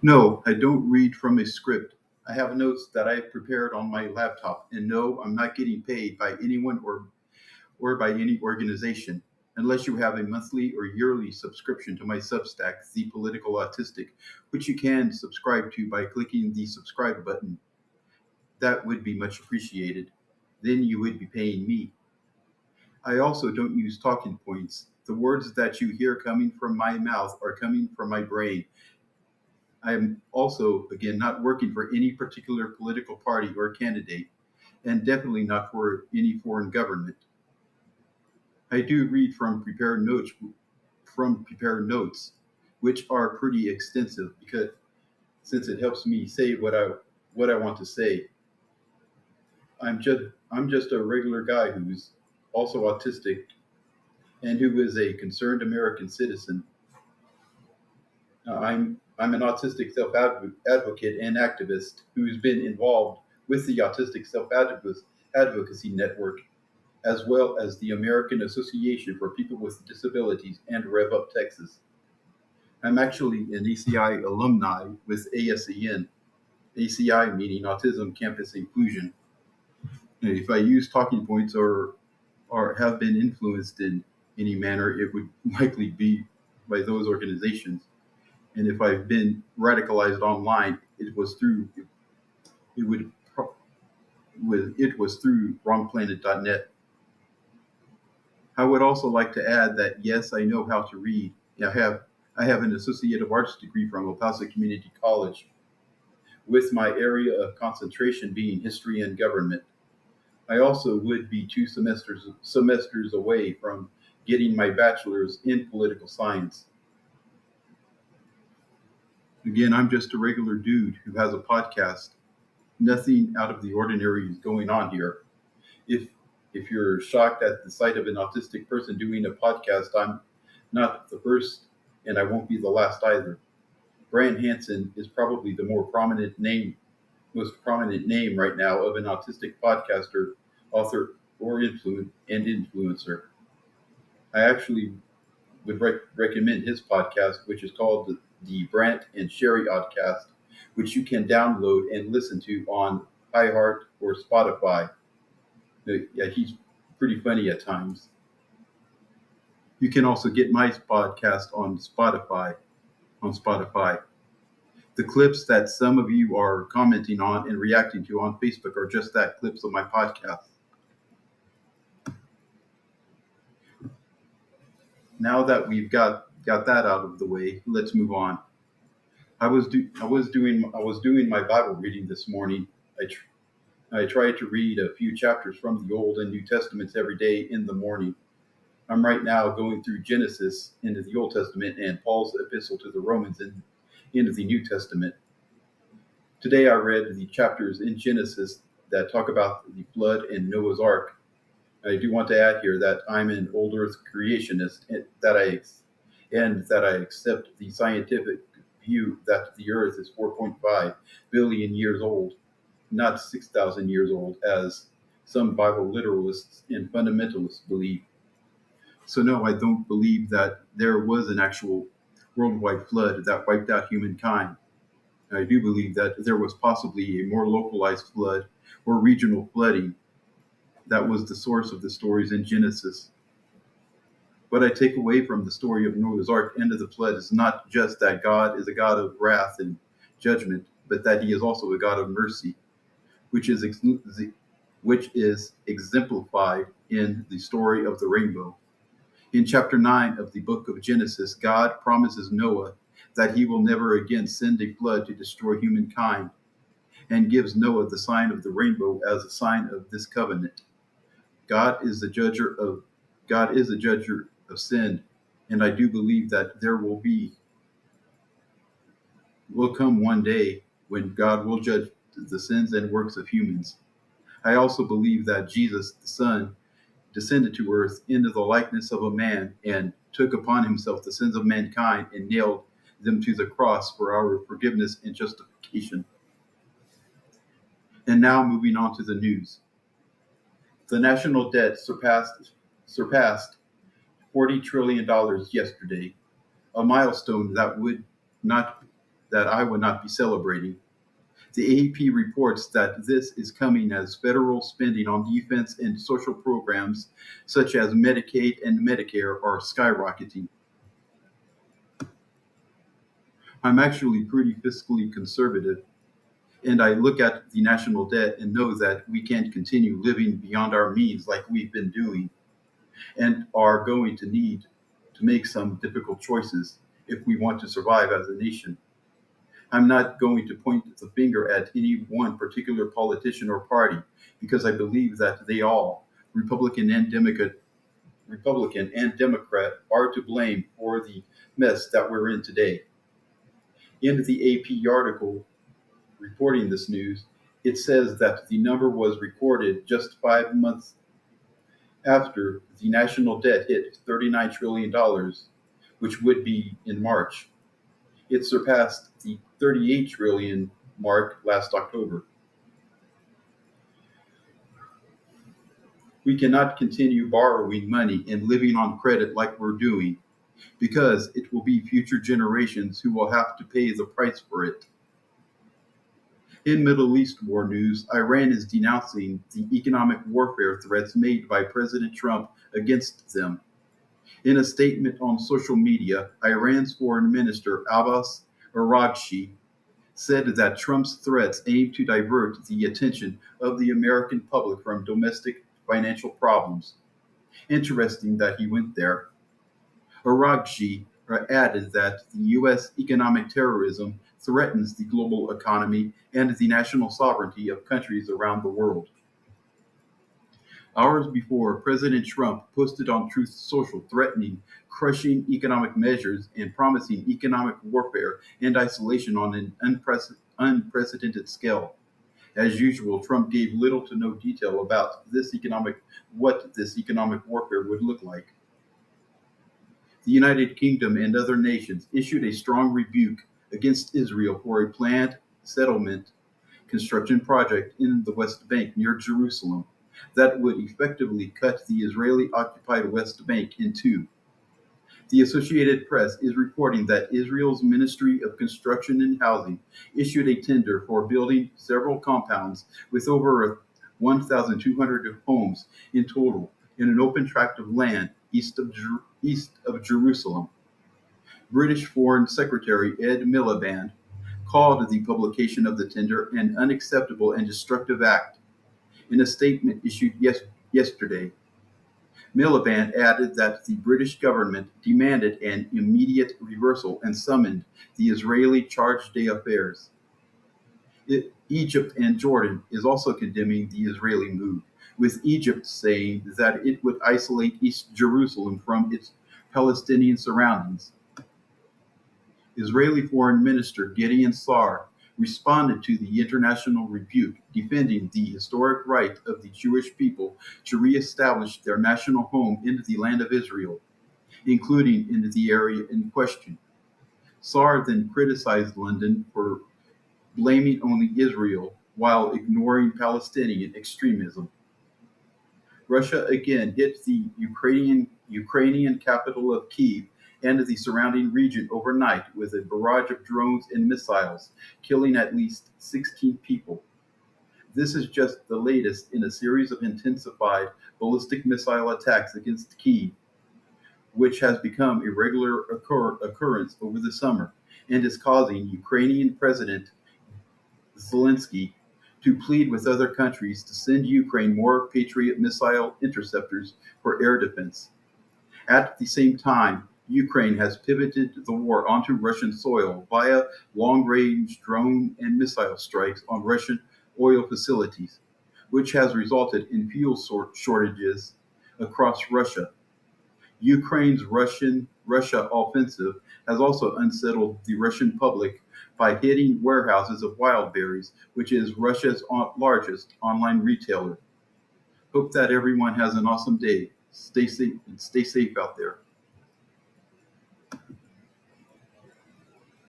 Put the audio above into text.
No, I don't read from a script. I have notes that I prepared on my laptop, and no, I'm not getting paid by anyone or by any organization, unless you have a monthly or yearly subscription to my Substack, The Political Autistic, which you can subscribe to by clicking the subscribe button. That would be much appreciated. Then you would be paying me. I also don't use talking points. The words that you hear coming from my mouth are coming from my brain. I am also, again, not working for any particular political party or candidate, and definitely not for any foreign government. I do read from prepared notes, which are pretty extensive because since it helps me say what I want to say. I'm just a regular guy who's also autistic and who is a concerned American citizen. I'm an autistic self advocate and activist who's been involved with the Autistic Self Advocacy Network, as well as the American Association for People with Disabilities and Rev Up Texas. I'm actually an ACI alumni with ASEN, ACI meaning Autism Campus Inclusion. If I use talking points or have been influenced in any manner, it would likely be by those organizations. And if I've been radicalized online, it would it was through wrongplanet.net. I would also like to add that yes, I know how to read. I have an Associate of Arts degree from El Paso Community College, with my area of concentration being history and government. I also would be two semesters away from getting my bachelor's in political science. Again, I'm just a regular dude who has a podcast. Nothing out of the ordinary is going on here. If if you're shocked at the sight of an autistic person doing a podcast, I'm not the first, and I won't be the last either. Brian Hansen is probably the most prominent name right now of an autistic podcaster, author, or influencer. I actually would recommend his podcast, which is called the Brant and Sherry Oddcast, which you can download and listen to on iHeart or Spotify. Yeah, he's pretty funny at times. You can also get my podcast on Spotify. On Spotify, the clips that some of you are commenting on and reacting to on Facebook are just that, clips of my podcast. Now that we've got that out of the way, let's move on. I was doing my Bible reading this morning. I try to read a few chapters from the Old and New Testaments every day in the morning. I'm right now going through Genesis into the Old Testament and Paul's epistle to the Romans into the New Testament. Today I read the chapters in Genesis that talk about the flood and Noah's Ark. I do want to add here that I'm an old Earth creationist, and that I accept the scientific view that the Earth is 4.5 billion years old, not 6,000 years old, as some Bible literalists and fundamentalists believe. So, no, I don't believe that there was an actual worldwide flood that wiped out humankind. I do believe that there was possibly a more localized flood or regional flooding that was the source of the stories in Genesis. What I take away from the story of Noah's Ark and of the flood is not just that God is a God of wrath and judgment, but that he is also a God of mercy, which is which is exemplified in the story of the rainbow. In chapter 9 of the book of Genesis, God promises Noah that he will never again send a flood to destroy humankind, and gives Noah the sign of the rainbow as a sign of this covenant. God is the judger of God is the judger of sin, and I do believe that there will come one day when God will judge the sins and works of humans. I also believe that Jesus, the Son, descended to earth into the likeness of a man and took upon himself the sins of mankind and nailed them to the cross for our forgiveness and justification. And now moving on to the news. The national debt surpassed $40 trillion yesterday, a milestone that would not that I would not be celebrating. The AP reports that this is coming as federal spending on defense and social programs such as Medicaid and Medicare are skyrocketing. I'm actually pretty fiscally conservative, and I look at the national debt and know that we can't continue living beyond our means like we've been doing, and are going to need to make some difficult choices if we want to survive as a nation. I'm not going to point the finger at any one particular politician or party because I believe that they all, Republican and Democrat, are to blame for the mess that we're in today. In the AP article reporting this news, it says that the number was recorded just 5 months after the national debt hit $39 trillion, dollars, which would be in March. It surpassed the 38 trillion mark last October. We cannot continue borrowing money and living on credit like we're doing because it will be future generations who will have to pay the price for it. In Middle East war news, Iran is denouncing the economic warfare threats made by President Trump against them. In a statement on social media, Iran's Foreign Minister Abbas Araghchi said that Trump's threats aim to divert the attention of the American public from domestic financial problems. Interesting that he went there. Araghchi added that the U.S. economic terrorism threatens the global economy and the national sovereignty of countries around the world. Hours before, President Trump posted on Truth Social threatening crushing economic measures and promising economic warfare and isolation on an unprecedented scale. As usual, Trump gave little to no detail about what this economic warfare would look like. The United Kingdom and other nations issued a strong rebuke against Israel for a planned settlement construction project in the West Bank near Jerusalem that would effectively cut the Israeli occupied West Bank in two. The Associated Press is reporting that Israel's Ministry of Construction and Housing issued a tender for building several compounds with over 1,200 homes in total in an open tract of land east of Jerusalem. British Foreign Secretary Ed Miliband called the publication of the tender an unacceptable and destructive act. In a statement issued yesterday, Miliband added that the British government demanded an immediate reversal and summoned the Israeli charge d'affaires. Egypt and Jordan is also condemning the Israeli move, with Egypt saying that it would isolate East Jerusalem from its Palestinian surroundings. Israeli Foreign Minister Gideon Sa'ar responded to the international rebuke, defending the historic right of the Jewish people to reestablish their national home in the land of Israel, including in the area in question. Sa'ar then criticized London for blaming only Israel while ignoring Palestinian extremism. Russia again hit the Ukrainian capital of Kyiv and the surrounding region overnight with a barrage of drones and missiles, killing at least 16 people. This is just the latest in a series of intensified ballistic missile attacks against Kyiv, which has become a regular occurrence over the summer and is causing Ukrainian President Zelensky to plead with other countries to send Ukraine more Patriot missile interceptors for air defense. At the same time, Ukraine has pivoted the war onto Russian soil via long-range drone and missile strikes on Russian oil facilities, which has resulted in fuel shortages across Russia. Ukraine's Russia offensive has also unsettled the Russian public by hitting warehouses of wild berries, which is Russia's largest online retailer. Hope that everyone has an awesome day. Stay safe out there.